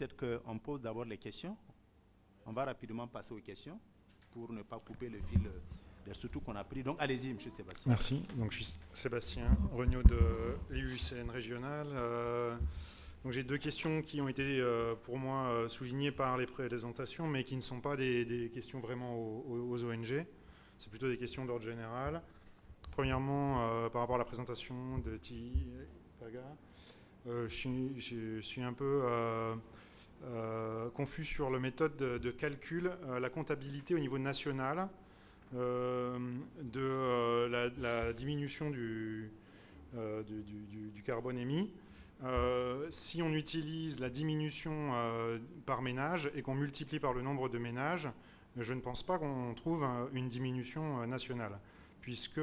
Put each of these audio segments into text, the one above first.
peut-être qu'on pose d'abord les questions. On va rapidement passer aux questions pour ne pas couper le fil de surtout qu'on a pris. Donc, allez-y, M. Sébastien. Merci. Donc, je suis Sébastien Regnault de l'IUCN régional. Donc, j'ai deux questions qui ont été, pour moi, soulignées par les présentations, mais qui ne sont pas des questions vraiment aux ONG. C'est plutôt des questions d'ordre général. Premièrement, par rapport à la présentation de Paga, je suis un peu confus sur la méthode de calcul, la comptabilité au niveau national de la diminution du carbone émis. Si on utilise la diminution par ménage et qu'on multiplie par le nombre de ménages, je ne pense pas qu'on trouve une diminution nationale, puisque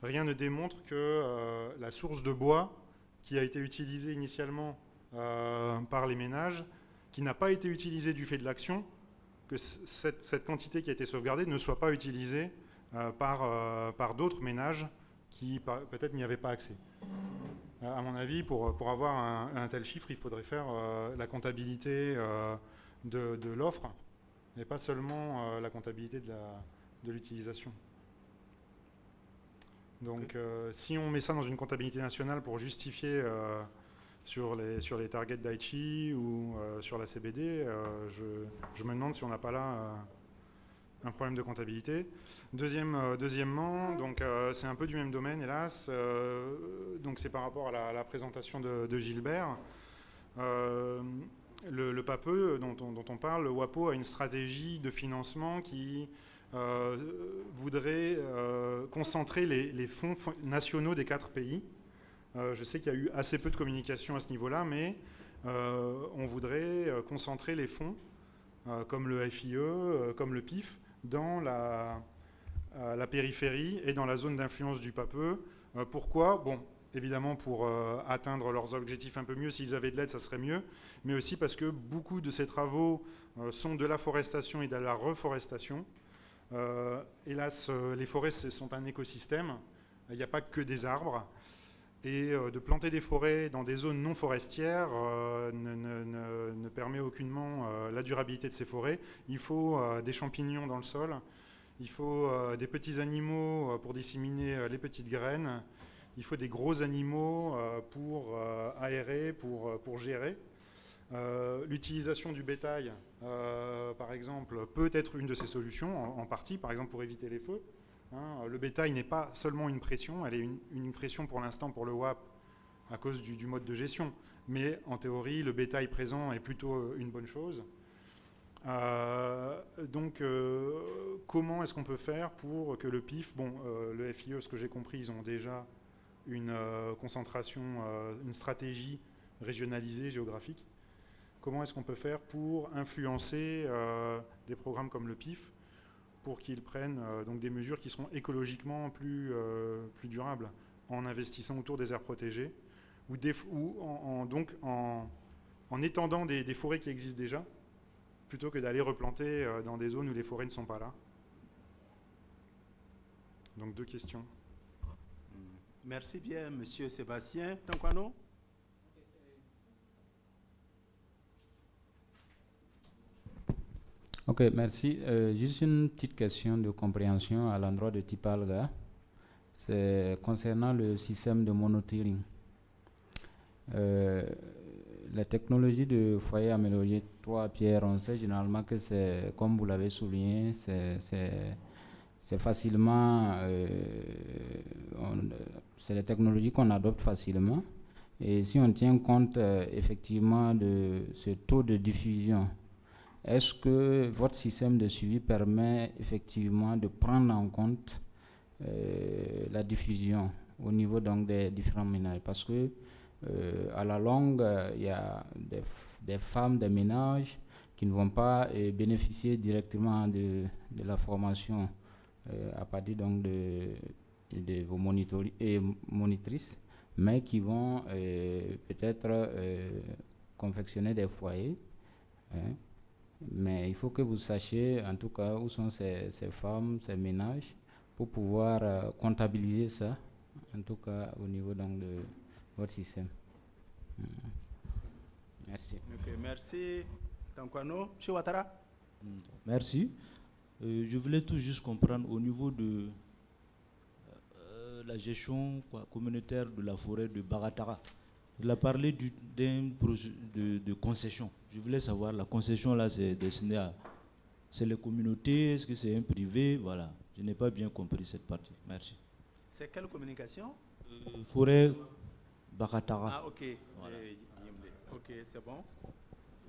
rien ne démontre que la source de bois qui a été utilisée initialement par les ménages, qui n'a pas été utilisée du fait de l'action, que cette quantité qui a été sauvegardée ne soit pas utilisée par d'autres ménages qui peut-être n'y avaient pas accès. À mon avis, pour avoir un tel chiffre, il faudrait faire la comptabilité de l'offre, et pas seulement la comptabilité de l'utilisation. Donc, si on met ça dans une comptabilité nationale pour justifier sur les targets d'Aichi ou sur la CBD, je me demande si on n'a pas là un problème de comptabilité. Deuxièmement, donc c'est un peu du même domaine, hélas. Donc c'est par rapport à la présentation de Gilbert. Le PAPE dont on parle, le WAPO, a une stratégie de financement qui voudrait concentrer les fonds nationaux des 4 pays. Je sais qu'il y a eu assez peu de communication à ce niveau-là, mais on voudrait concentrer les fonds, comme le FIE, comme le PIF, dans la périphérie et dans la zone d'influence du PAPE. Pourquoi ? Bon, évidemment pour atteindre leurs objectifs un peu mieux. S'ils avaient de l'aide, ça serait mieux. Mais aussi parce que beaucoup de ces travaux sont de la forestation et de la reforestation. Hélas, les forêts sont un écosystème. Il n'y a pas que des arbres. Et de planter des forêts dans des zones non forestières ne permet aucunement la durabilité de ces forêts. Il faut des champignons dans le sol, il faut des petits animaux pour disséminer les petites graines, il faut des gros animaux pour aérer, pour gérer. L'utilisation du bétail, par exemple, peut être une de ces solutions, en partie, par exemple pour éviter les feux. Le bétail n'est pas seulement une pression, elle est une pression pour l'instant pour le WAP à cause du mode de gestion. Mais en théorie, le bétail présent est plutôt une bonne chose. Donc, comment est-ce qu'on peut faire pour que le PIF, le FIE, ce que j'ai compris, ils ont déjà une concentration, une stratégie régionalisée, géographique. Comment est-ce qu'on peut faire pour influencer des programmes comme le PIF pour qu'ils prennent donc des mesures qui seront écologiquement plus durables en investissant autour des aires protégées ou en étendant des forêts qui existent déjà plutôt que d'aller replanter dans des zones où les forêts ne sont pas là. Donc 2 questions. Merci bien, Monsieur Sébastien. Tankwano ? Ok, merci. Juste une petite question de compréhension à l'endroit de Tipalga. C'est concernant le système de monitoring. La technologie de foyer amélioré 3 pierres, on sait généralement que c'est, comme vous l'avez souligné, c'est facilement, c'est la technologie qu'on adopte facilement. Et si on tient compte effectivement de ce taux de diffusion, est-ce que votre système de suivi permet effectivement de prendre en compte la diffusion au niveau donc des différents ménages? Parce que à la longue, il y a des femmes, des ménages qui ne vont pas bénéficier directement de la formation à partir donc de vos monitrices, mais qui vont peut-être confectionner des foyers. Mais il faut que vous sachiez en tout cas où sont ces femmes, ces ménages, pour pouvoir comptabiliser ça, en tout cas au niveau donc de votre système. Merci. Ok, merci. Tankwano. Chez Ouattara. Merci. Je voulais tout juste comprendre au niveau de la gestion communautaire de la forêt de Bagatara. Il a parlé d'un projet de concession. Je voulais savoir, la concession là, c'est destiné à... C'est les communautés, est-ce que c'est un privé? Voilà. Je n'ai pas bien compris cette partie. Merci. C'est quelle communication? Forêt Bagatara. Ah, ok. Voilà. Ok, c'est bon.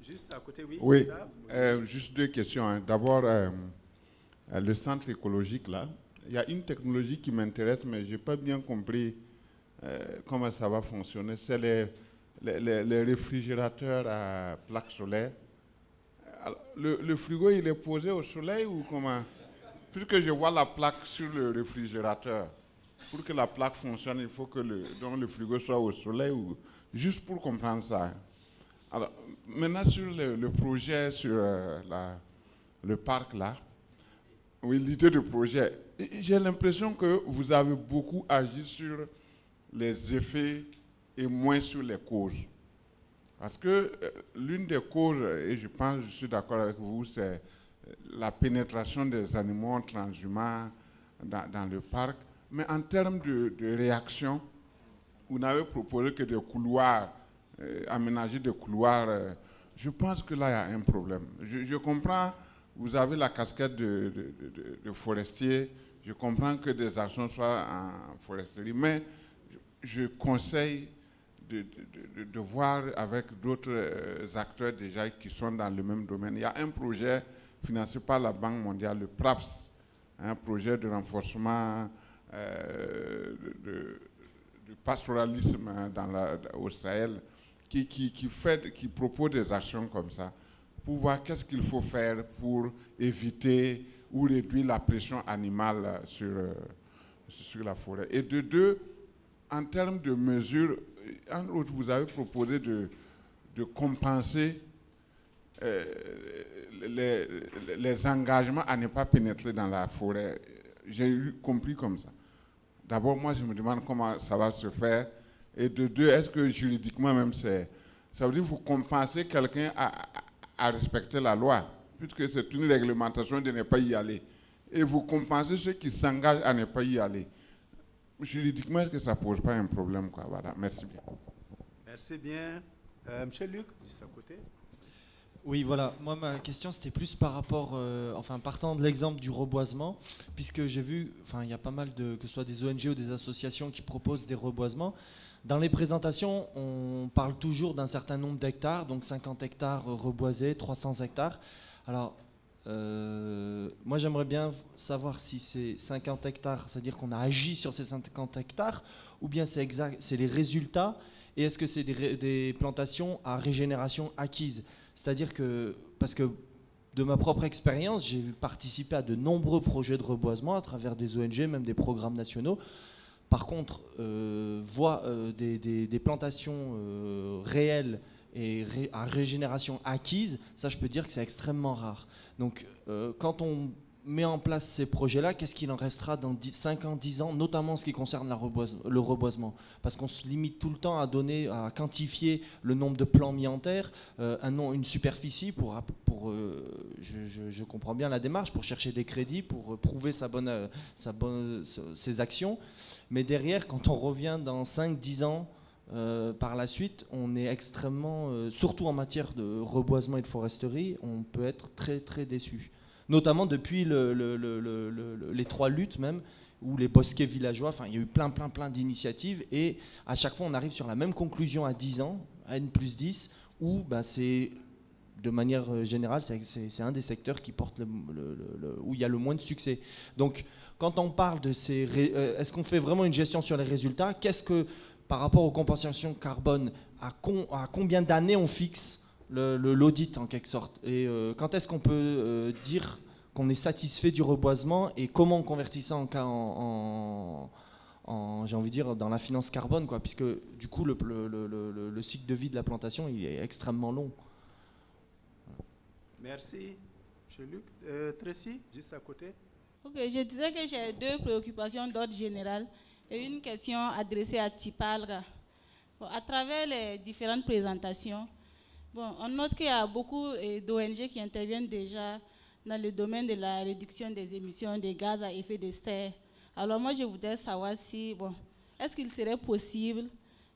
Juste à côté, oui. Oui, ça, juste deux questions. Hein. D'abord, le centre écologique, là, il y a une technologie qui m'intéresse, mais je n'ai pas bien compris comment ça va fonctionner. C'est les réfrigérateurs à plaque solaire. Alors, le frigo, il est posé au soleil ou comment? Puisque je vois la plaque sur le réfrigérateur, pour que la plaque fonctionne, il faut que le frigo soit au soleil, ou juste pour comprendre ça. Hein. Alors, maintenant sur le projet, sur le parc là, oui, l'idée du projet, j'ai l'impression que vous avez beaucoup agi sur les effets et moins sur les causes. Parce que l'une des causes, et je pense, je suis d'accord avec vous, c'est la pénétration des animaux transhumants dans le parc. Mais en termes de réaction, vous n'avez proposé que des couloirs, aménager des couloirs. Je pense que là, il y a un problème. Je comprends, vous avez la casquette de forestier, je comprends que des actions soient en foresterie, mais je conseille de voir avec d'autres acteurs déjà qui sont dans le même domaine. Il y a un projet financé par la Banque mondiale, le PRAPS, un projet de renforcement du pastoralisme au Sahel, qui propose des actions comme ça, pour voir qu'est-ce qu'il faut faire pour éviter ou réduire la pression animale sur la forêt. Et de deux, en termes de mesures, en outre, vous avez proposé de compenser les engagements à ne pas pénétrer dans la forêt. J'ai compris comme ça. D'abord, moi, je me demande comment ça va se faire. Et de deux, est-ce que juridiquement même, ça veut dire que vous compensez quelqu'un à respecter la loi, puisque c'est une réglementation de ne pas y aller. Et vous compensez ceux qui s'engagent à ne pas y aller. Juridiquement, est-ce que ça ne pose pas un problème, quoi? Voilà, merci bien. Merci bien. Monsieur Luc, juste à côté. Oui, voilà. Moi, ma question, c'était plus par rapport, partant de l'exemple du reboisement, puisque j'ai vu, il y a pas mal que ce soit des ONG ou des associations qui proposent des reboisements. Dans les présentations, on parle toujours d'un certain nombre d'hectares, donc 50 hectares reboisés, 300 hectares. Alors, moi, j'aimerais bien savoir si c'est 50 hectares, c'est-à-dire qu'on a agi sur ces 50 hectares, ou bien c'est les résultats, et est-ce que c'est des plantations à régénération acquise? C'est-à-dire que, parce que de ma propre expérience, j'ai participé à de nombreux projets de reboisement à travers des ONG, même des programmes nationaux. Par contre, des plantations réelles et à régénération acquise, ça je peux dire que c'est extrêmement rare. Donc quand on met en place ces projets-là, qu'est-ce qu'il en restera dans 5 ans, 10 ans, notamment en ce qui concerne le reboisement? Parce qu'on se limite tout le temps à quantifier le nombre de plants mis en terre, une superficie je comprends bien la démarche, pour chercher des crédits, pour prouver ses actions. Mais derrière, quand on revient dans 5-10 ans, par la suite, on est extrêmement, surtout en matière de reboisement et de foresterie, on peut être très très déçu. Notamment depuis les 3 luttes même, ou les bosquets villageois, il y a eu plein d'initiatives, et à chaque fois on arrive sur la même conclusion à 10 ans, à N+10, où c'est, de manière générale, c'est un des secteurs qui porte où il y a le moins de succès. Donc quand on parle de est-ce qu'on fait vraiment une gestion sur les résultats? Qu'est-ce que, par rapport aux compensations carbone, à combien d'années on fixe l'audit en quelque sorte? Et quand est-ce qu'on peut dire qu'on est satisfait du reboisement, et comment on convertit ça j'ai envie de dire, dans la finance carbone, quoi, puisque du coup le cycle de vie de la plantation il est extrêmement long. Merci. Monsieur Luc. Tracy, juste à côté. Ok, je disais que j'ai 2 préoccupations d'ordre général et une question adressée à Tipalga. À travers les différentes présentations, Bon, on note qu'il y a beaucoup d'ONG qui interviennent déjà dans le domaine de la réduction des émissions de gaz à effet de serre. Alors moi, je voudrais savoir si, bon, est-ce qu'il serait possible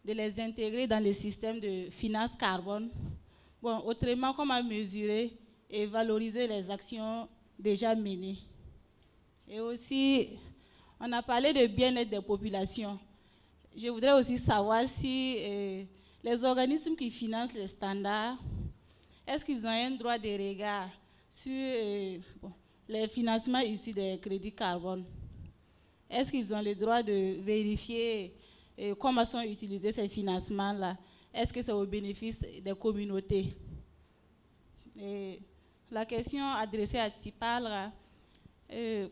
de les intégrer dans le système de finance carbone? Bon, autrement, comment mesurer et valoriser les actions déjà menées? Et aussi, on a parlé de bien-être des populations. Je voudrais aussi savoir si les organismes qui financent les standards, est-ce qu'ils ont un droit de regard sur les financements issus des crédits carbone? Est-ce qu'ils ont le droit de vérifier comment sont utilisés ces financements-là? Est-ce que c'est au bénéfice des communautés? Et la question adressée à Tipal,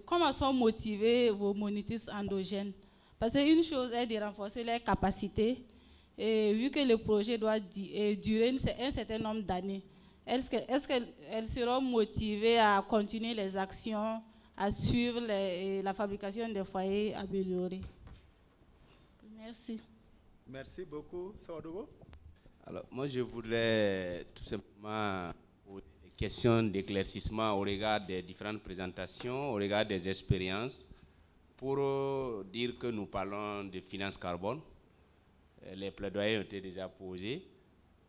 comment sont motivés vos monitrices endogènes? Parce qu'une chose est de renforcer leurs capacités, et vu que le projet doit durer un certain nombre d'années, est-ce qu'elles seront motivées à continuer les actions, à suivre la fabrication des foyers améliorés? Merci. Merci beaucoup. Sawadogo? Alors, moi, je voudrais tout simplement poser des questions d'éclaircissement au regard des différentes présentations, au regard des expériences, pour dire que nous parlons de finance carbone. Les plaidoyers ont été déjà posés.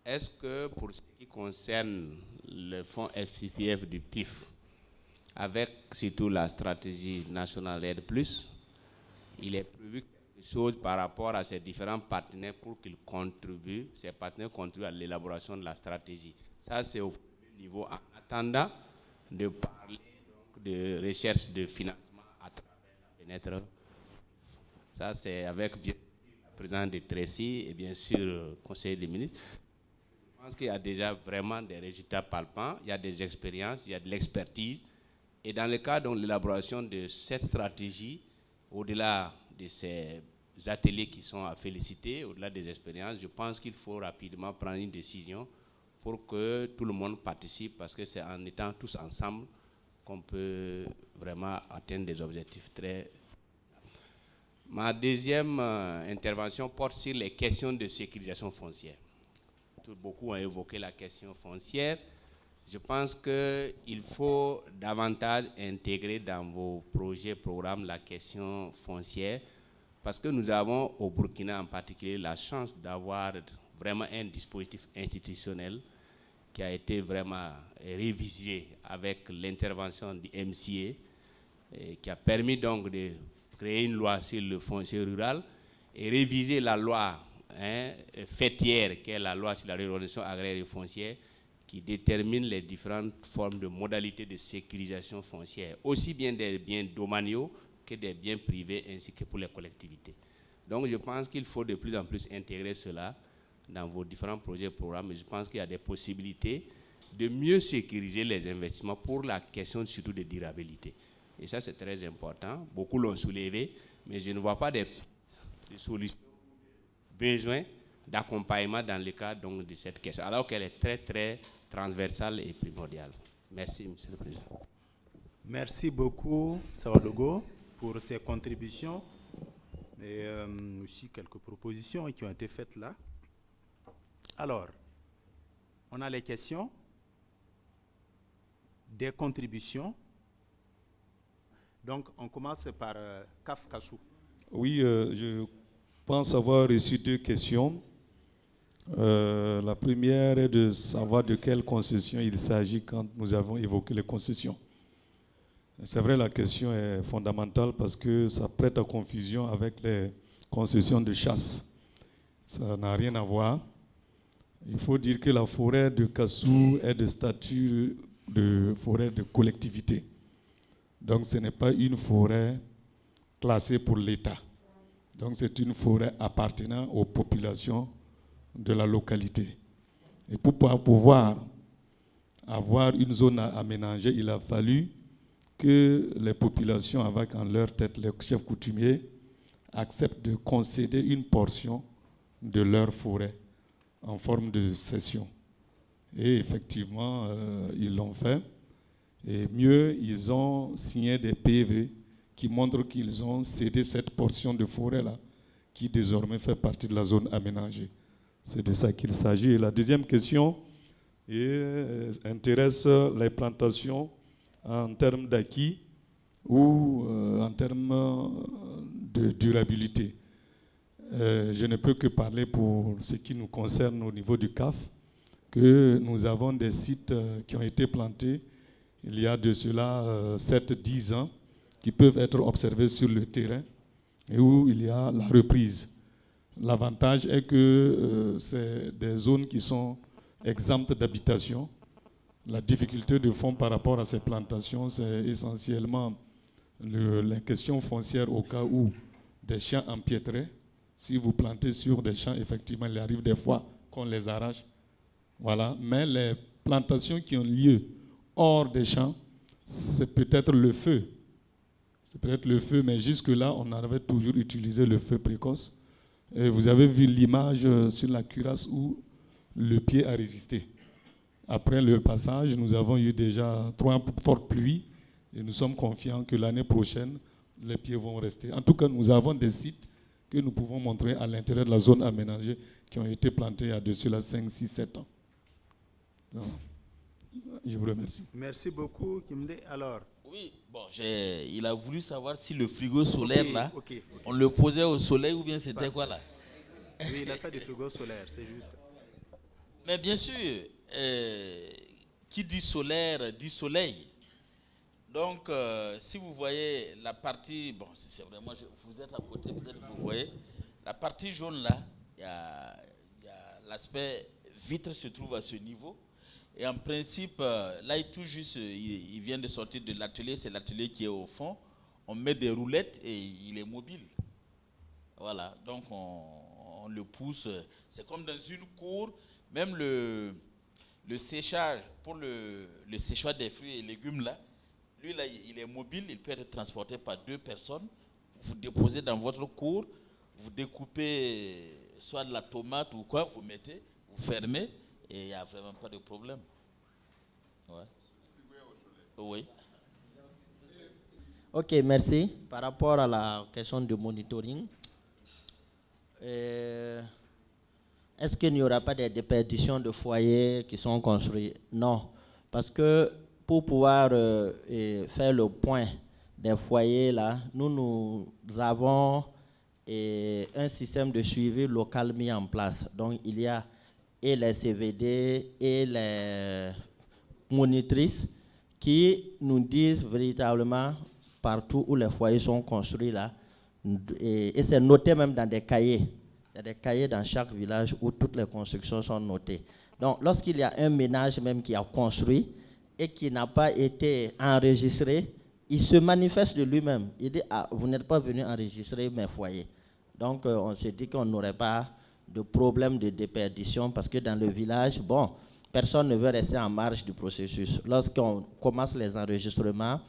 Est-ce que pour ce qui concerne le fonds FCPF du PIF, avec surtout la stratégie nationale Aide Plus, il est prévu quelque chose par rapport à ces différents partenaires pour qu'ils contribuent, ces partenaires contribuent à l'élaboration de la stratégie. Ça, c'est au niveau. En attendant de parler donc, de recherche de financement à travers la fenêtre, ça, c'est avec bien le président de Tracy et bien sûr le conseil des ministres. Je pense qu'il y a déjà vraiment des résultats palpants, il y a des expériences, il y a de l'expertise. Et dans le cadre de l'élaboration de cette stratégie, au-delà de ces ateliers qui sont à féliciter, au-delà des expériences, je pense qu'il faut rapidement prendre une décision pour que tout le monde participe, parce que c'est en étant tous ensemble qu'on peut vraiment atteindre des objectifs très... Ma deuxième intervention porte sur les questions de sécurisation foncière. Beaucoup ont évoqué la question foncière. Je pense qu'il faut davantage intégrer dans vos projets, programmes, la question foncière, parce que nous avons au Burkina en particulier la chance d'avoir vraiment un dispositif institutionnel qui a été vraiment révisé avec l'intervention du MCA, et qui a permis donc de créer une loi sur le foncier rural et réviser la loi fêtière, qui est la loi sur la régulation agraire et foncière, qui détermine les différentes formes de modalités de sécurisation foncière, aussi bien des biens domaniaux que des biens privés, ainsi que pour les collectivités. Donc je pense qu'il faut de plus en plus intégrer cela dans vos différents projets et programmes, et je pense qu'il y a des possibilités de mieux sécuriser les investissements pour la question surtout de durabilité. Et ça, c'est très important. Beaucoup l'ont soulevé, mais je ne vois pas des solutions, besoin d'accompagnement dans le cadre donc, de cette question, alors qu'elle est très, très transversale et primordiale. Merci, Monsieur le Président. Merci beaucoup, Sawadogo, pour ces contributions et aussi quelques propositions qui ont été faites là. Alors, on a les questions, des contributions. Donc, on commence par Kaf Kassou. Oui, je pense avoir reçu deux questions. La première est de savoir de quelle concession il s'agit quand nous avons évoqué les concessions. C'est vrai, la question est fondamentale parce que ça prête à confusion avec les concessions de chasse. Ça n'a rien à voir. Il faut dire que la forêt de Kassou est de statut de forêt de collectivité. Donc ce n'est pas une forêt classée pour l'État. Donc c'est une forêt appartenant aux populations de la localité. Et pour pouvoir avoir une zone à aménager, il a fallu que les populations, avec en leur tête les chefs coutumiers, acceptent de concéder une portion de leur forêt en forme de cession. Et effectivement, ils l'ont fait. Et mieux, ils ont signé des PV qui montrent qu'ils ont cédé cette portion de forêt-là, qui désormais fait partie de la zone aménagée. C'est de ça qu'il s'agit. Et la deuxième question et intéresse les plantations en termes d'acquis ou en termes de durabilité. Je ne peux que parler pour ce qui nous concerne au niveau du CAF, que nous avons des sites qui ont été plantés il y a de cela 7-10 ans, qui peuvent être observés sur le terrain et où il y a la reprise. L'avantage est que c'est des zones qui sont exemptes d'habitation. La difficulté de fond par rapport à ces plantations, c'est essentiellement les questions foncières au cas où des champs empiétraient. Si vous plantez sur des champs, effectivement, il arrive des fois qu'on les arrache. Voilà. Mais les plantations qui ont lieu hors des champs, c'est peut-être le feu. C'est peut-être le feu, mais jusque-là, on avait toujours utilisé le feu précoce. Et vous avez vu l'image sur la cuirasse où le pied a résisté. Après le passage, nous avons eu déjà 3 fortes pluies et nous sommes confiants que l'année prochaine, les pieds vont rester. En tout cas, nous avons des sites que nous pouvons montrer à l'intérieur de la zone aménagée qui ont été plantés il y a de cela 5, 6, 7 ans. Donc, je vous remercie. Merci beaucoup, Kimde. Alors, oui, bon, il a voulu savoir si le frigo solaire, on le posait au soleil ou bien c'était quoi là? Oui, il a fait des frigos solaires, c'est juste. Mais bien sûr, qui dit solaire dit soleil. Donc, si vous voyez la partie, bon, c'est vraiment, vous êtes à côté, peut-être vous voyez, la partie jaune là, il y a l'aspect vitre se trouve à ce niveau. Et en principe, là, il vient de sortir de l'atelier, c'est l'atelier qui est au fond. On met des roulettes et il est mobile. Voilà, donc on le pousse. C'est comme dans une cour, même le séchage, pour le séchage des fruits et légumes là, lui là, il est mobile, il peut être transporté par 2 personnes. Vous déposez dans votre cour, vous découpez soit de la tomate ou quoi, vous mettez, vous fermez. Et il n'y a vraiment pas de problème. Ouais. Oui. Ok, merci. Par rapport à la question du monitoring, est-ce qu'il n'y aura pas des déperditions de foyers qui sont construits? Non. Parce que pour pouvoir faire le point des foyers, là, nous avons un système de suivi local mis en place. Donc, il y a et les CVD et les monitrices qui nous disent véritablement partout où les foyers sont construits là, et c'est noté même dans des cahiers. Il y a des cahiers dans chaque village où toutes les constructions sont notées. Donc, lorsqu'il y a un ménage même qui a construit et qui n'a pas été enregistré, il se manifeste de lui-même. Il dit, ah, vous n'êtes pas venu enregistrer mes foyers. Donc, on se dit qu'on n'aurait pas de problème de déperdition parce que dans le village, bon, personne ne veut rester en marge du processus. Lorsqu'on commence les enregistrements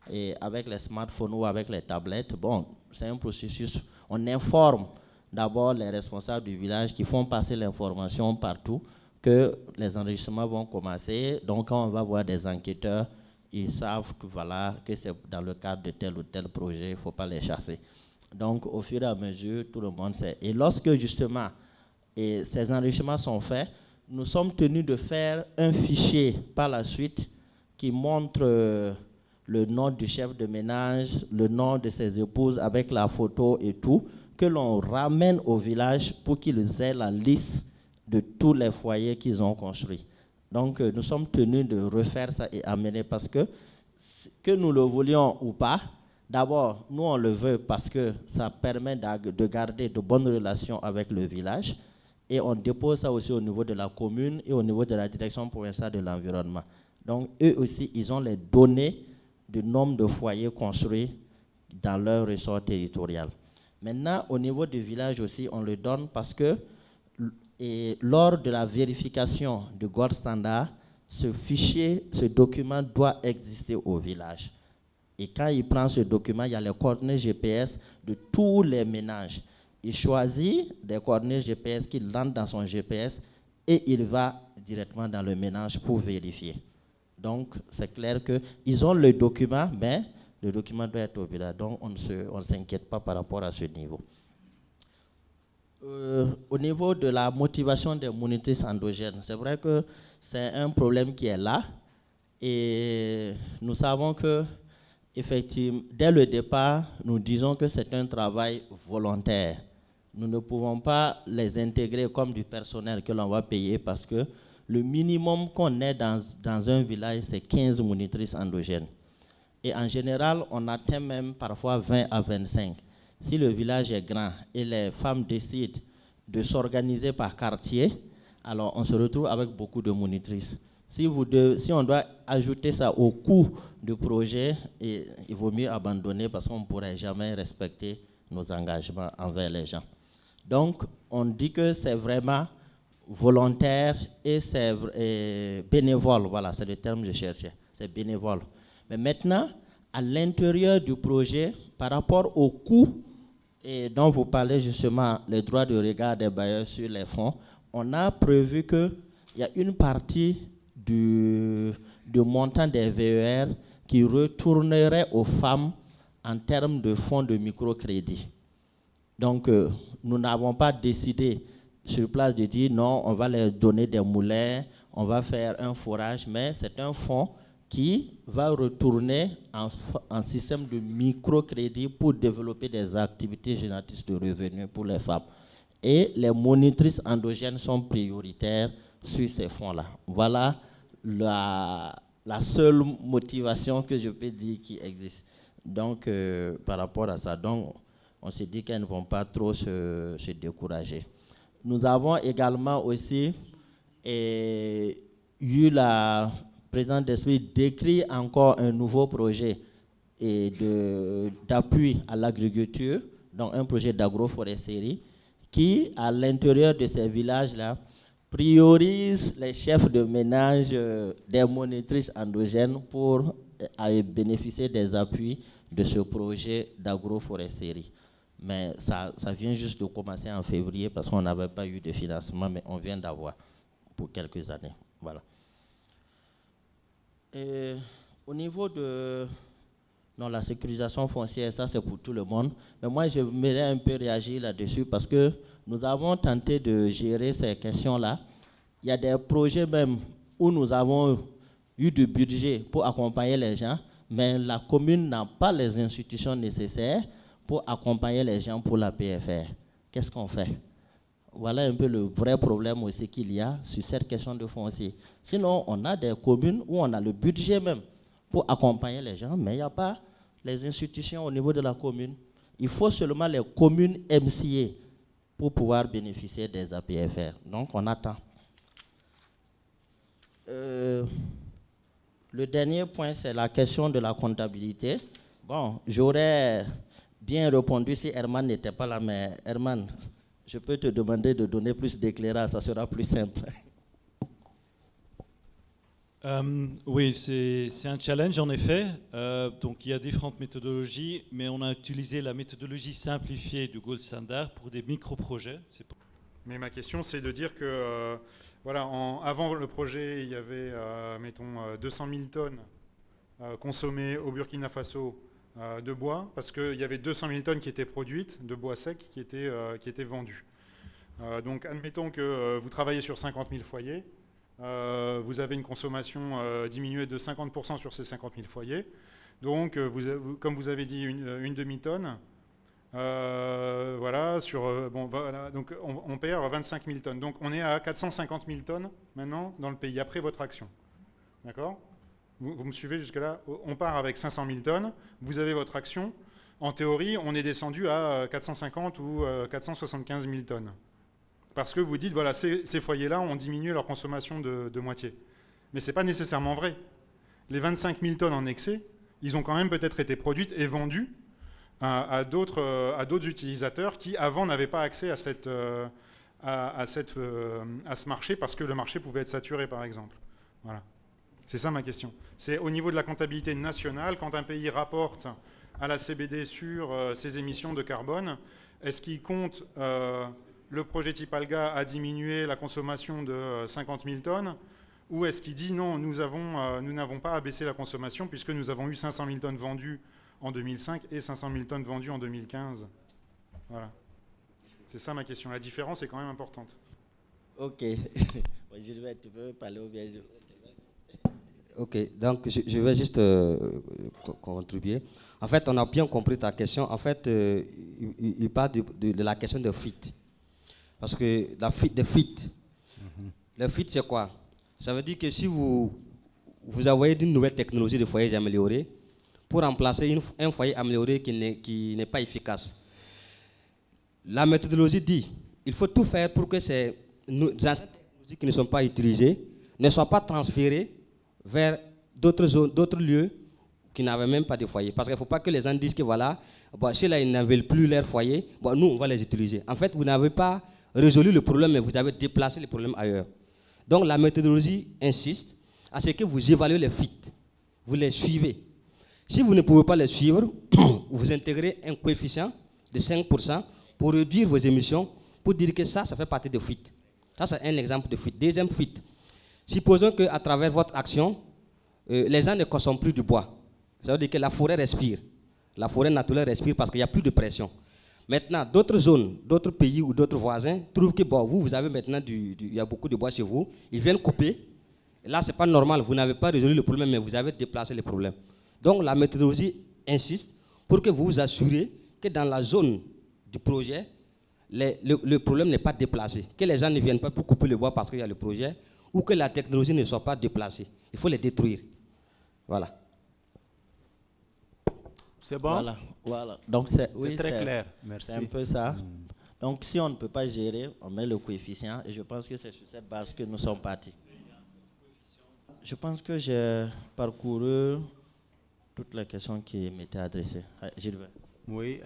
et avec les smartphones ou avec les tablettes, bon, c'est un processus, on informe d'abord les responsables du village qui font passer l'information partout que les enregistrements vont commencer. Donc, quand on va voir des enquêteurs, ils savent que, voilà, que c'est dans le cadre de tel ou tel projet, il ne faut pas les chasser. Donc, au fur et à mesure, tout le monde sait. Et lorsque, justement, ces enrichements sont faits, nous sommes tenus de faire un fichier par la suite qui montre le nom du chef de ménage, le nom de ses épouses avec la photo et tout, que l'on ramène au village pour qu'ils aient la liste de tous les foyers qu'ils ont construits. Donc, nous sommes tenus de refaire ça et amener parce que nous le voulions ou pas, d'abord, nous on le veut parce que ça permet de garder de bonnes relations avec le village. Et on dépose ça aussi au niveau de la commune et au niveau de la direction provinciale de l'environnement. Donc, eux aussi, ils ont les données du nombre de foyers construits dans leur ressort territorial. Maintenant, au niveau du village aussi, on le donne parce que lors de la vérification du Gold Standard, ce fichier, ce document doit exister au village. Et quand il prend ce document, il y a les coordonnées GPS de tous les ménages. Il choisit des coordonnées GPS qu'il rentre dans son GPS et il va directement dans le ménage pour vérifier. Donc, c'est clair qu'ils ont le document, mais le document doit être au village. Donc, on ne s'inquiète pas par rapport à ce niveau. Au niveau de la motivation des monitrices endogènes, c'est vrai que c'est un problème qui est là. Et nous savons que, effectivement, dès le départ, nous disons que c'est un travail volontaire. Nous ne pouvons pas les intégrer comme du personnel que l'on va payer parce que le minimum qu'on ait dans un village, c'est 15 monitrices endogènes. Et en général, on atteint même parfois 20 à 25. Si le village est grand et les femmes décident de s'organiser par quartier, alors on se retrouve avec beaucoup de monitrices. Si on doit ajouter ça au coût du projet, il vaut mieux abandonner parce qu'on ne pourrait jamais respecter nos engagements envers les gens. Donc, on dit que c'est vraiment volontaire et c'est bénévole. Voilà, c'est le terme que je cherchais. C'est bénévole. Mais maintenant, à l'intérieur du projet, par rapport au coût et dont vous parlez justement, les droits de regard des bailleurs sur les fonds, on a prévu qu'il y a une partie du montant des VER qui retournerait aux femmes en termes de fonds de microcrédit. Donc, nous n'avons pas décidé sur place de dire non, on va leur donner des moulins, on va faire un forage, mais c'est un fonds qui va retourner en système de microcrédit pour développer des activités génératrices de revenus pour les femmes. Et les monitrices endogènes sont prioritaires sur ces fonds-là. Voilà la seule motivation que je peux dire qui existe. Donc, par rapport à ça, donc, on s'est dit qu'elles ne vont pas trop se décourager. Nous avons également aussi eu la présence d'esprit d'écrire encore un nouveau projet d'appui à l'agriculture, donc un projet d'agroforesterie, qui, à l'intérieur de ces villages-là, priorise les chefs de ménage des monitrices endogènes pour bénéficier des appuis de ce projet d'agroforesterie. Mais ça vient juste de commencer en février parce qu'on n'avait pas eu de financement, mais on vient d'avoir pour quelques années. Voilà. Et au niveau de la sécurisation foncière, ça c'est pour tout le monde. Mais moi, je voudrais un peu réagir là-dessus parce que nous avons tenté de gérer ces questions-là. Il y a des projets même où nous avons eu du budget pour accompagner les gens, mais la commune n'a pas les institutions nécessaires pour accompagner les gens pour la PFR. Qu'est-ce qu'on fait? Voilà un peu le vrai problème aussi qu'il y a sur cette question de foncier. Sinon, on a des communes où on a le budget même pour accompagner les gens, mais il n'y a pas les institutions au niveau de la commune. Il faut seulement les communes MCA pour pouvoir bénéficier des APFR. Donc, on attend. Le dernier point, c'est la question de la comptabilité. Bon, j'aurais bien répondu si Herman n'était pas là, mais Herman, je peux te demander de donner plus d'éclairage, ça sera plus simple. Oui, c'est un challenge en effet. Donc il y a différentes méthodologies, mais on a utilisé la méthodologie simplifiée du Gold Standard pour des micro-projets. Mais ma question, c'est de dire que, voilà, avant le projet, il y avait, mettons, 200 000 tonnes consommées au Burkina Faso de bois, parce qu'il y avait 200 000 tonnes qui étaient produites de bois sec qui étaient vendues. Donc admettons que vous travaillez sur 50 000 foyers, vous avez une consommation diminuée de 50% sur ces 50 000 foyers. Donc, comme vous avez dit, une demi-tonne. Voilà, donc on perd 25 000 tonnes. Donc on est à 450 000 tonnes maintenant dans le pays, après votre action. D'accord ? Vous me suivez jusque-là ? On part avec 500 000 tonnes, vous avez votre action. En théorie, on est descendu à 450 ou 475 000 tonnes. Parce que vous dites, voilà, ces foyers-là ont diminué leur consommation de moitié. Mais ce n'est pas nécessairement vrai. Les 25 000 tonnes en excès, ils ont quand même peut-être été produites et vendues à d'autres utilisateurs qui, avant, n'avaient pas accès à ce marché parce que le marché pouvait être saturé, par exemple. Voilà. C'est ça ma question. C'est au niveau de la comptabilité nationale, quand un pays rapporte à la CBD sur ses émissions de carbone, est-ce qu'il compte le projet Tipalga a diminué la consommation de 50 000 tonnes, ou est-ce qu'il dit non, nous n'avons pas abaissé la consommation puisque nous avons eu 500 000 tonnes vendues en 2005 et 500 000 tonnes vendues en 2015. Voilà. C'est ça ma question. La différence est quand même importante. Ok. Gilbert, tu peux parler ou bien Ok, donc je vais juste contribuer. En fait, on a bien compris ta question. En fait, il parle de la question de fit. Parce que le fit, c'est quoi? Ça veut dire que si vous envoyez une nouvelle technologie de foyer amélioré pour remplacer un foyer amélioré qui n'est pas efficace, la méthodologie dit qu'il faut tout faire pour que ces anciennes technologies qui ne sont pas utilisées ne soient pas transférées vers d'autres zones, d'autres lieux qui n'avaient même pas de foyer. Parce qu'il ne faut pas que les gens disent que voilà, bon, si là ils n'en veulent plus leur foyer, bon, nous on va les utiliser. En fait, vous n'avez pas résolu le problème, mais vous avez déplacé le problème ailleurs. Donc la méthodologie insiste à ce que vous évaluez les FIT, vous les suivez. Si vous ne pouvez pas les suivre, vous intégrez un coefficient de 5% pour réduire vos émissions, pour dire que ça fait partie de FIT. Ça, c'est un exemple de FIT. Deuxième FIT. Supposons qu'à travers votre action, les gens ne consomment plus du bois. Ça veut dire que la forêt respire. La forêt naturelle respire parce qu'il n'y a plus de pression. Maintenant, d'autres zones, d'autres pays ou d'autres voisins trouvent que bon, vous avez maintenant il y a beaucoup de bois chez vous. Ils viennent couper. Et là, ce n'est pas normal. Vous n'avez pas résolu le problème, mais vous avez déplacé le problème. Donc, la méthodologie insiste pour que vous vous assurez que dans la zone du projet, le problème n'est pas déplacé. Que les gens ne viennent pas pour couper le bois parce qu'il y a le projet, ou que la technologie ne soit pas déplacée. Il faut les détruire. Voilà. C'est bon? Voilà. Donc c'est très clair. Merci. C'est un peu ça. Donc si on ne peut pas gérer, on met le coefficient et je pense que c'est sur cette base que nous sommes partis. Je pense que j'ai parcouru toutes les questions qui m'étaient adressées. Gilbert. Oui,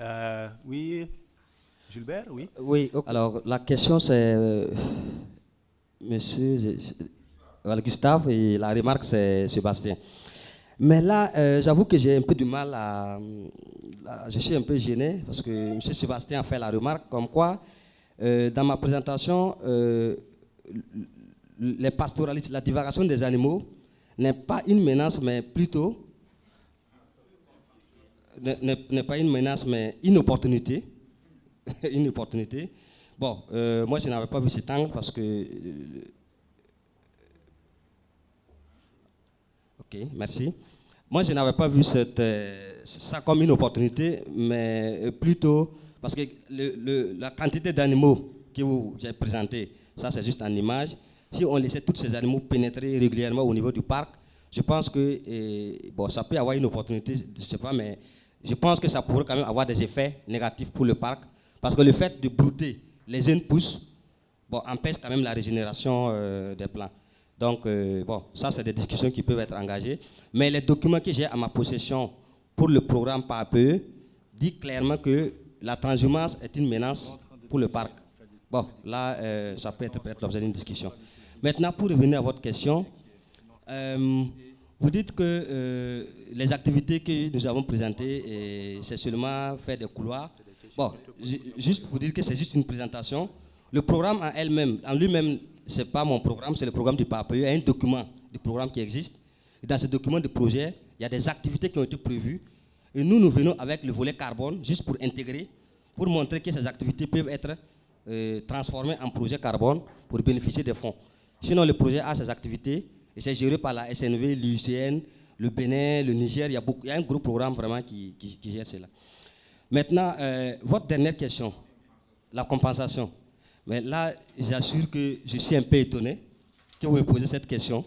Gilbert, oui. Oui, alors la question c'est Monsieur Gustave et la remarque c'est Sébastien. Mais là, j'avoue que j'ai un peu du mal je suis un peu gêné parce que M. Sébastien a fait la remarque comme quoi, dans ma présentation, les pastoralistes, la divagation des animaux n'est pas une menace, mais plutôt n'est pas une menace, mais une opportunité. Une opportunité. Bon, moi je n'avais pas vu cet angle parce que... Ok, merci. Moi je n'avais pas vu ça comme une opportunité, mais plutôt parce que la quantité d'animaux que j'ai présenté, ça c'est juste en image. Si on laissait tous ces animaux pénétrer régulièrement au niveau du parc, je pense que bon, ça peut avoir une opportunité, je ne sais pas, mais je pense que ça pourrait quand même avoir des effets négatifs pour le parc. Parce que le fait de brouter les jeunes pousses empêche quand même la régénération des plants. Donc, bon, ça, c'est des discussions qui peuvent être engagées. Mais les documents que j'ai à ma possession pour le programme PAPE disent clairement que la transhumance est une menace pour le parc. Bon, là, ça peut être peut-être l'objet d'une discussion. Maintenant, pour revenir à votre question, vous dites que les activités que nous avons présentées, c'est seulement faire des couloirs. Bon, juste vous dire que c'est juste une présentation. Le programme en lui-même, ce n'est pas mon programme, c'est le programme du PAPE. Il y a un document du programme qui existe. Et dans ce document de projet, il y a des activités qui ont été prévues. Et nous venons avec le volet carbone, juste pour intégrer, pour montrer que ces activités peuvent être transformées en projet carbone pour bénéficier des fonds. Sinon, le projet a ses activités et c'est géré par la SNV, l'UICN, le Bénin, le Niger. Il y a un gros programme vraiment qui gère cela. Maintenant, votre dernière question, la compensation. Mais là, j'assure que je suis un peu étonné que vous me posez cette question,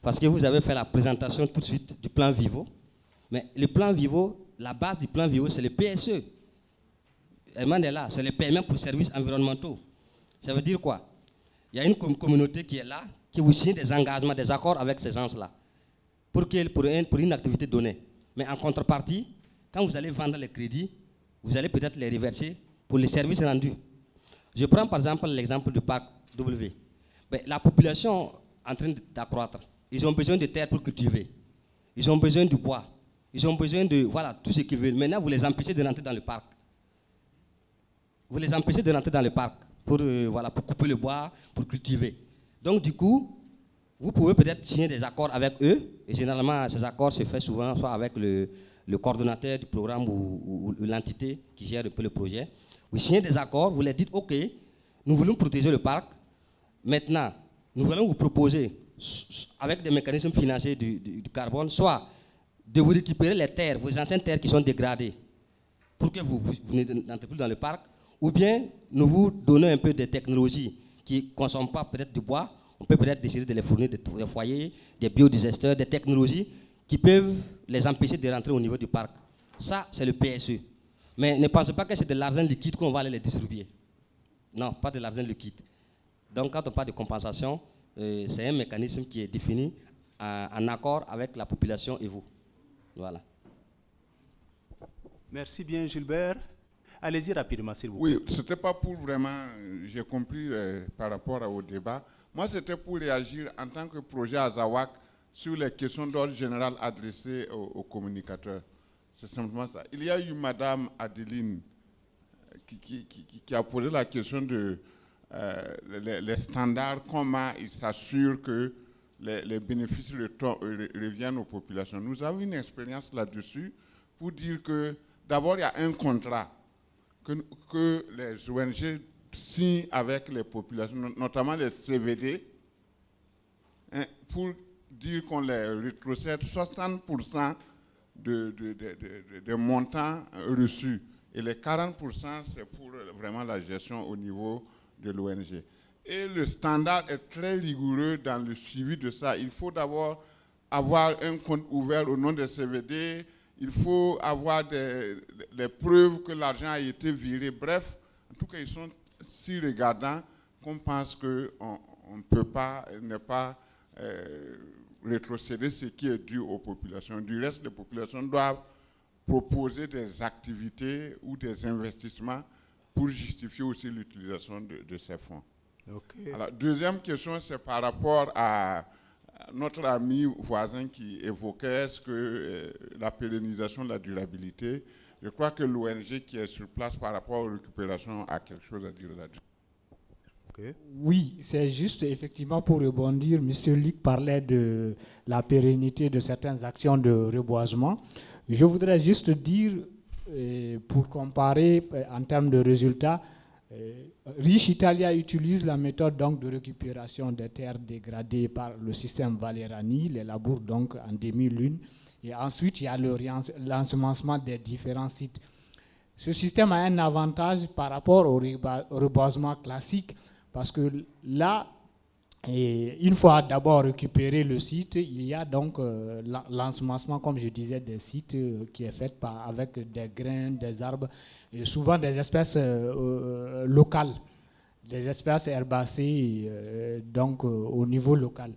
parce que vous avez fait la présentation tout de suite du plan Vivo. Mais le plan Vivo, la base du plan Vivo, c'est le PSE. Elle est là, c'est le paiement pour services environnementaux. Ça veut dire quoi? Il y a une communauté qui est là, qui vous signe des engagements, des accords avec ces gens-là, pour une activité donnée. Mais en contrepartie, quand vous allez vendre les crédits, vous allez peut-être les reverser pour les services rendus. Je prends par exemple l'exemple du parc W. Ben, la population est en train d'accroître. Ils ont besoin de terre pour cultiver. Ils ont besoin de bois. Ils ont besoin de tout ce qu'ils veulent. Maintenant, vous les empêchez de rentrer dans le parc. Vous les empêchez de rentrer dans le parc pour couper le bois, pour cultiver. Donc du coup, vous pouvez peut-être signer des accords avec eux. Et généralement, ces accords se font souvent soit avec le coordonnateur du programme ou l'entité qui gère un peu le projet. Vous signez des accords, vous leur dites, OK, nous voulons protéger le parc, Maintenant, nous allons vous proposer, avec des mécanismes financiers du carbone, soit de vous récupérer les terres, vos anciennes terres qui sont dégradées, pour que vous n'entrez plus dans le parc, ou bien nous vous donnons un peu de technologies qui ne consomment pas peut-être du bois. On peut peut-être décider de les fournir des foyers, des biodigesteurs, des technologies qui peuvent les empêcher de rentrer au niveau du parc. Ça, c'est le PSE. Mais ne pensez pas que c'est de l'argent liquide qu'on va aller les distribuer. Non, pas de l'argent liquide. Donc, quand on parle de compensation, c'est un mécanisme qui est défini en accord avec la population et vous. Voilà. Merci bien, Gilbert. Allez-y rapidement, s'il vous plaît. Oui, ce n'était pas pour vraiment, j'ai compris par rapport au débat. Moi, c'était pour réagir en tant que projet Azawak sur les questions d'ordre général adressées aux communicateurs. C'est simplement ça. Il y a eu Madame Adeline qui a posé la question de les standards, comment ils s'assurent que les bénéfices reviennent aux populations. Nous avons une expérience là-dessus pour dire que d'abord, il y a un contrat que les ONG signent avec les populations, notamment les CVD, hein, pour dire qu'on les rétrocède 60% des montants reçus. Et les 40%, c'est pour vraiment la gestion au niveau de l'ONG. Et le standard est très rigoureux dans le suivi de ça. Il faut d'abord avoir un compte ouvert au nom des CVD, il faut avoir les preuves que l'argent a été viré. Bref, en tout cas, ils sont si regardants qu'on pense qu'on ne peut pas, ne pas rétrocéder ce qui est dû aux populations. Du reste, les populations doivent proposer des activités ou des investissements pour justifier aussi l'utilisation de ces fonds. Okay. Alors, deuxième question, c'est par rapport à notre ami voisin qui évoquait est-ce que la pérennisation de la durabilité. Je crois que l'ONG qui est sur place par rapport aux récupérations a quelque chose à dire là-dessus. Okay. Oui, c'est juste effectivement pour rebondir. M. Luc parlait de la pérennité de certaines actions de reboisement. Je voudrais juste dire, pour comparer en termes de résultats, Riche Italia utilise la méthode donc de récupération des terres dégradées par le système Valerani, les labours donc en demi-lune, et ensuite il y a l'ensemencement des différents sites. Ce système a un avantage par rapport au reboisement classique, parce que là, une fois d'abord récupéré le site, il y a donc l'ensemencement, comme je disais, des sites qui est fait avec des grains, des arbres, et souvent des espèces locales, des espèces herbacées donc au niveau local.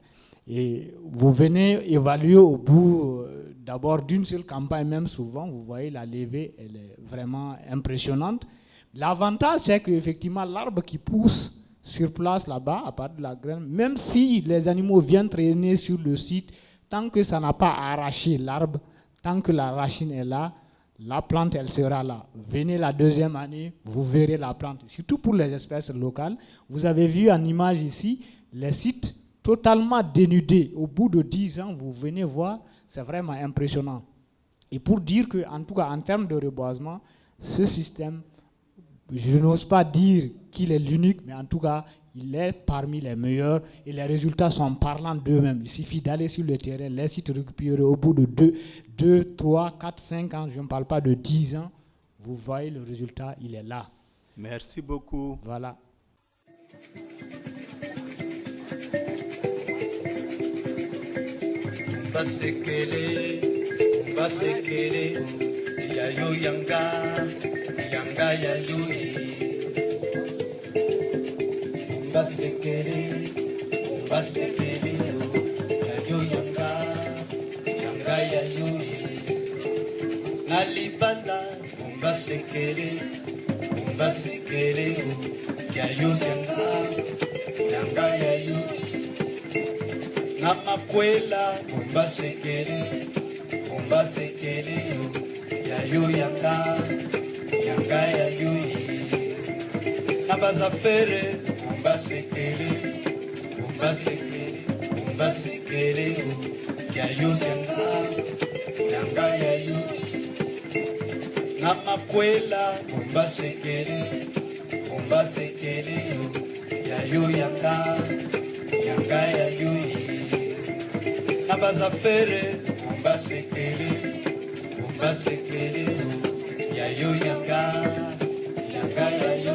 Et vous venez évaluer au bout d'abord d'une seule campagne, même souvent, vous voyez la levée, elle est vraiment impressionnante. L'avantage, c'est qu'effectivement, l'arbre qui pousse sur place là-bas, à part de la graine, même si les animaux viennent traîner sur le site, tant que ça n'a pas arraché l'arbre, tant que la racine est là, la plante, elle sera là. Venez la deuxième année, vous verrez la plante. Surtout pour les espèces locales. Vous avez vu en image ici, les sites totalement dénudés. Au bout de 10 ans, vous venez voir, c'est vraiment impressionnant. Et pour dire qu'en tout cas, en termes de reboisement, ce système, je n'ose pas dire qu'il est l'unique, mais en tout cas, il est parmi les meilleurs et les résultats sont parlants d'eux-mêmes. Il suffit d'aller sur le terrain, les sites récupérés au bout de 2, 3, 4, 5 ans, je ne parle pas de 10 ans, vous voyez le résultat, il est là. Merci beaucoup. Voilà. Nalibala, umbasekele, yayo yanga yayo. Namakwela, umbasekele, yayo yanga yayo. Nabazafere, umbasekele, yayo yanga yayo. Namakwela, umbasekele, yayo yanga yanga yayo nabazafere umbasekele umbasekele yayo yanga yanga yayo